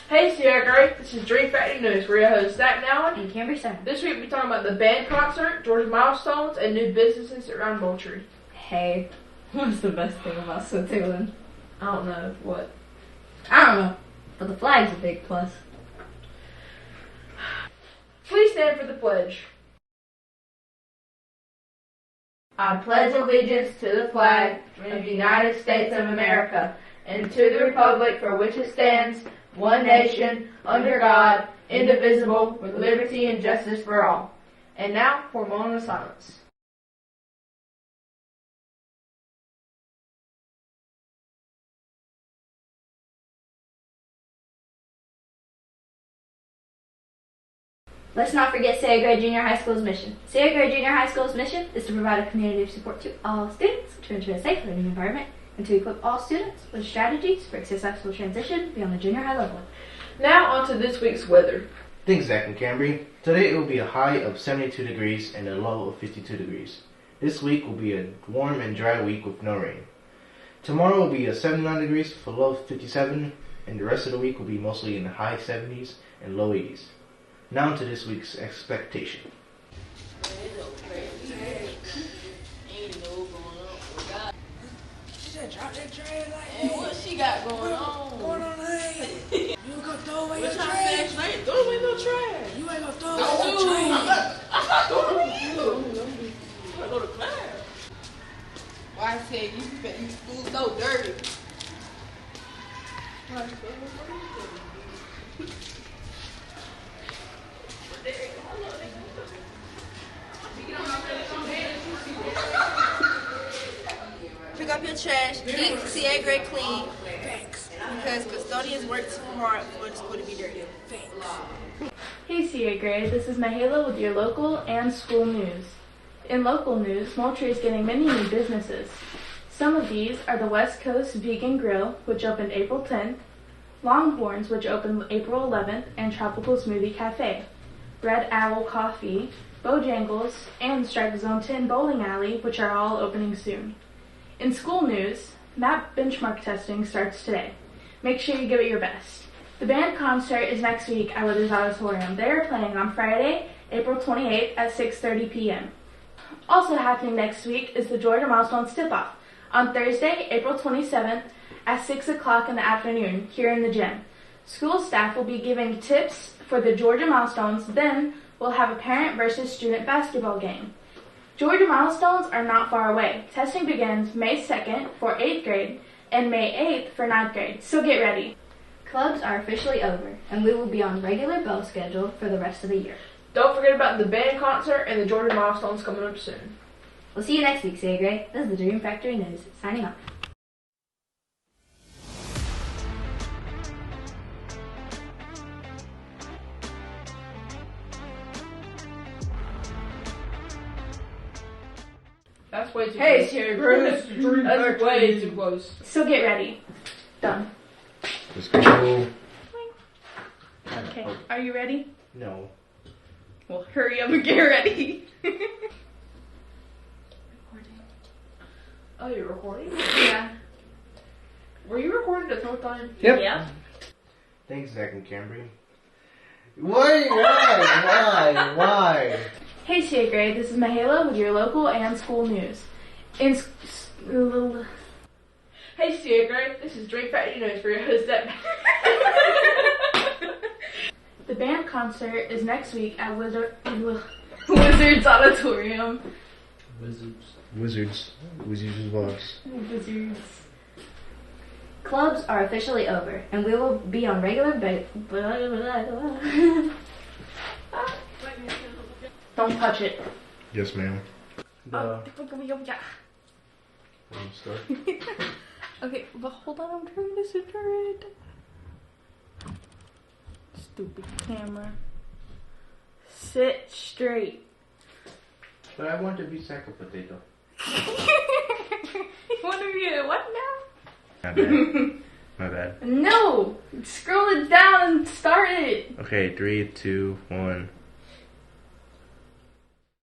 Hey Sierra Gray, this is Dream Factory News. We're your hosts, Zach Allen and Camry Simon. This week we're talking about the band concert, Georgia milestones, and new businesses around Moultrie. Hey, what's the best thing about Switzerland? I don't know what. I don't know, but the flag's a big plus. Please stand for the pledge. I pledge allegiance to the flag of the United States of America and to the republic for which it stands, one nation, under God, indivisible, with liberty and justice for all. And now, for a moment of silence. Let's not forget Sierra Gray Junior High School's mission. Sierra Gray Junior High School's mission is to provide a community of support to all students, to ensure a safe learning environment, and to equip all students with strategies for a successful transition beyond the junior high level. Now on to this week's weather. Thanks, Zach and Camry. Today it will be a high of 72 degrees and a low of 52 degrees. This week will be a warm and dry week with no rain. Tomorrow will be a 79 degrees with a low of 57, and the rest of the week will be mostly in the high 70s and low 80s. Now to this week's expectation. What she got going on? Hey? You gonna throw away your trash? I ain't throwing away no trash. You ain't gonna throw away no trash. I'm not throwing away you. I'm gonna go to class. Why I said you school so dirty. Pick up your trash, keep Sierra Gray clean, because custodians work too hard for the school to be dirty. Hey Sierra Gray, this is Mahela with your local and school news. In local news, Moultrie is getting many new businesses. Some of these are the West Coast Vegan Grill, which opened April 10th, Longhorns, which opened April 11th, and Tropical Smoothie Cafe, Red Owl Coffee, Bojangles, and Strike Zone 10 Bowling Alley, which are all opening soon. In school news, MAP benchmark testing starts today. Make sure you give it your best. The band concert is next week at Withers Auditorium. They are playing on Friday, April 28th at 6:30 p.m. Also happening next week is the Georgia Milestones Tip-Off on Thursday, April 27th at 6 o'clock in the afternoon here in the gym. School staff will be giving tips for the Georgia Milestones, then we'll have a parent versus student basketball game. Georgia milestones are not far away. Testing begins May 2nd for 8th grade and May 8th for 9th grade, so get ready. Clubs are officially over, and we will be on regular bell schedule for the rest of the year. Don't forget about the band concert and the Georgia milestones coming up soon. We'll see you next week, Sierra Gray. This is the Dream Factory News, signing off. That's way too Hey, close. Sierra Gray, this is Dream That's Factory. way too close. So get ready. Done. Let's go. Okay, are you ready? No. Well, hurry up and get ready. Oh, you're recording? Yeah. Were you recording this whole time? Yep. Yeah. Thanks, Zach and Camry. Why? Why? Hey Sierra Gray, this is Mahela with your local and school news. In Hey Sierra Gray, this is Dream Factory News for your host Zach. The band concert is next week at Wizards Auditorium. Wizards is boss. Wizards. Clubs are officially over, and we will be on regular Don't touch it. Yes, ma'am. Okay, but hold on, I'm trying to center it. Stupid camera. Sit straight. But I want to be sack of potato. You want to be a what now? My bad. My bad. No! Scroll it down and start it. Okay, 3, 2, 1.